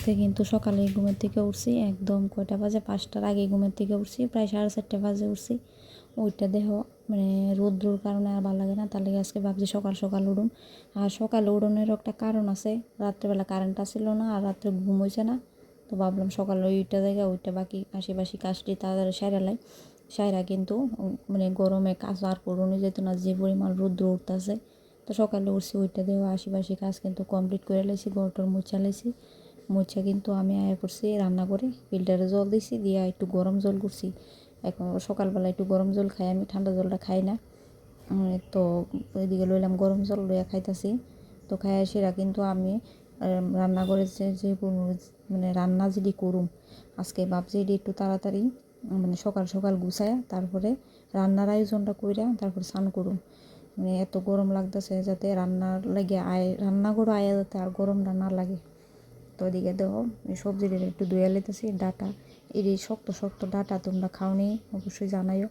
আজকে কিন্তু সকালে ঘুমের থেকে উঠছি একদম কয়টা বাজে 5টার আগে ঘুমের থেকে উঠছি, প্রায় 4:30 বাজে উঠছি। ওইটা দেহ মানে রোদ্রুর কারণে আর ভালো লাগে না, তার লেগে আজকে ভাবছি সকাল সকাল উঠুন। আর সকালে উঠোনেরও একটা কারণ আছে, রাত্রেবেলা কারেন্টটা ছিল না আর রাত্রে ঘুম হয়েছে না, তো ভাবলাম সকালে ওইটা জায়গায় ওইটা বাকি আশেপাশে কাজটি তাড়াতাড়ি সাইরালাই। সাইরা কিন্তু মানে গরমে কাজ আর করুনি যেত না, যে পরিমাণ রৌদ্র উঠতেছে। তো সকালে উঠছি, ওইটা দেওয়া আশেপাশে কাজ কিন্তু কমপ্লিট করে লাইছি, ঘরটর মুছা লাইছি। মুছা কিন্তু আমি আয়া করছি রান্না করে, ফিল্টারে জল দিছি, দিয়ে একটু গরম জল করছি। এখন সকালবেলা একটু গরম জল খাই, আমি ঠান্ডা জলটা খাই না। তো ওইদিকে লইলাম গরম জল লইয়া খাইতেছি। তো খাইয়া সেরা কিন্তু আমি রান্না করেছে যে মানে রান্না যদি করুম আজকে, ভাবছি এটি একটু তাড়াতাড়ি মানে সকাল সকাল গুছায়া তারপরে রান্নার আয়োজনটা কইরা তারপর স্নান করুম। মানে এত গরম লাগতেছে, যাতে রান্নার লাগে রান্না করো আয়া যাতে আর গরমটা না লাগে। তো ওদিকে দেখো সবজিটা একটু ধুয়ে লেতেছি। ডাটা এটি শক্ত শক্ত ডাটা, তোমরা খাওনি অবশ্যই জানাইও।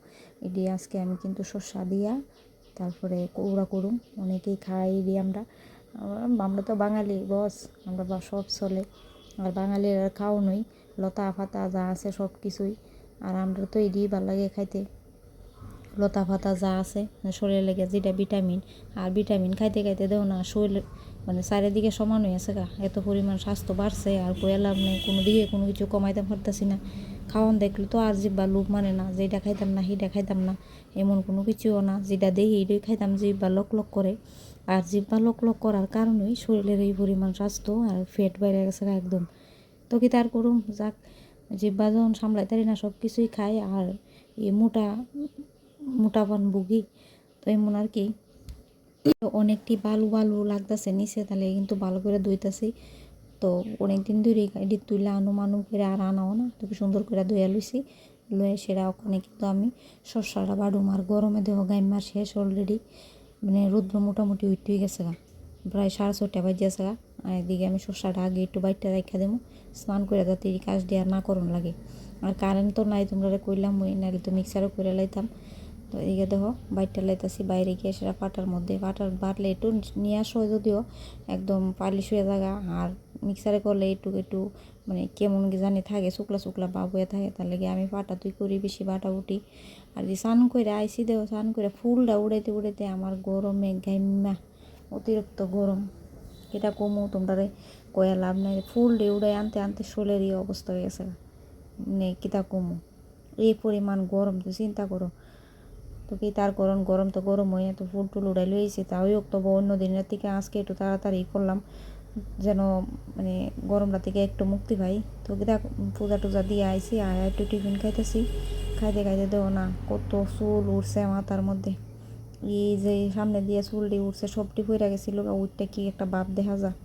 এটি আজকে আমি কিন্তু শসা দিয়া তারপরে কৌড়া করুম, অনেকেই খাই এটি আমরা। আমরা তো বাঙালি বস, আমরা সব চলে। আর বাঙালির খাও নই, লতা ফাতা যা আছে সব কিছুই। আর আমরা তো এটি ভালো লাগে খাইতে, লতা পাতা যা আছে শরীরে লেগে, যেটা ভিটামিন। আর ভিটামিন খাইতে খাইতে দেও না শরীর মানে চারিদিকে সমান হয়ে আছে গা, এত পরিমাণ স্বাস্থ্য বাড়ছে আর কয়ে লাভ নেই, কোনো দিকে কোনো কিছু কমাইতে পারতেছি না। খাওয়ান দেখলে তো আর জিব্বা লোভ মানে না, যেটা খাইতাম না সেটা খাইতাম না, এমন কোনো কিছুও না। যেটা দেখি এটাই খাইতাম, জিব্বা লক লক করে। আর জিব্বা লক লক করার কারণেই শরীরের এই পরিমাণ স্বাস্থ্য আর ফ্যাট বেড়ে গেছে একদম। তো কি তার করুম, যাক, জিব্বা যখন সামলাইতারি না সব কিছুই খাই, আর এই মোটাপান ভুগি, তো এমন আর কি। অনেকটি বালু বালু লাগতেছে নিচে, তাহলে কিন্তু ভালো করে ধুইতেছি। তো অনেকদিন ধরে এটি তুইলে আনুমানু করে আর আনাও না, তো সুন্দর করে ধুয়ে লইছি। লয়ে সেরা ওখানে কিন্তু আমি শসাটা বাড়ুম। আর গরমে দেহ গাইমার শেষ অলরেডি, মানে রৌদ্র মোটামুটি উঠেই গেছে গা, প্রায় 6:30 বাজে গা। আর এদিকে আমি শসাটা আগে একটু বাইরটা রেখা দেবো, স্নান করে যাতে এই কাজ দিয়ে আর না করুন লাগে। আর কারেন্ট তো নাই, তোমরা কইলাম ওই নাহলে তো মিক্সারও করে লাইতাম। তো এদিকে দেখো বাইরটা লাইতাছি, বাইরে গিয়ে সেটা পাটার মধ্যে, পাটার বাটলে একটু নিয়ে আসো, যদিও একদম পালিশ হয়ে জায়গা। আর মিক্সারে করলে একটু একটু মানে কেমন কি জানি থাকে, শুকলা শুকলা ভাব হয়ে থাকে, তার লেগে আমি পাটা তুই করি বেশি বাটা উঠি। আর যে স্নান করে আইসি দেও, স্নান করে ফুলটা উড়াইতে উড়াইতে আমার গরমে গাইমা অতিরিক্ত গরম। এটা কমু তোমরা কয়া লাভ নাই, ফুল ডে উড়াই আনতে আনতে শোলের এই অবস্থা হয়ে গেছে। মানে কিতা কমু, এই পরিমাণ গরম তো চিন্তা করো। তো কি তার গরম, গরম তো গরম হয়ে তো ফুল টুল উড়াই লইছি, তাই হোক। তবু অন্য দিনের থেকে আজকে একটু তাড়াতাড়ি করলাম, যেন মানে গরমটা থেকে একটু মুক্তি পাই। তো কিতা পূজা টুজা দিয়ে আইসি, আয়া একটু টিফিন খাইতেছি। খাইতে খাইতে দেও না কত চুল উঠছে মাথার মধ্যে, এই যে সামনে দিয়ে চুলটি উঠছে সবটি পইরা গেছিল, উঠতে কি একটা ভাব দেখা যায়।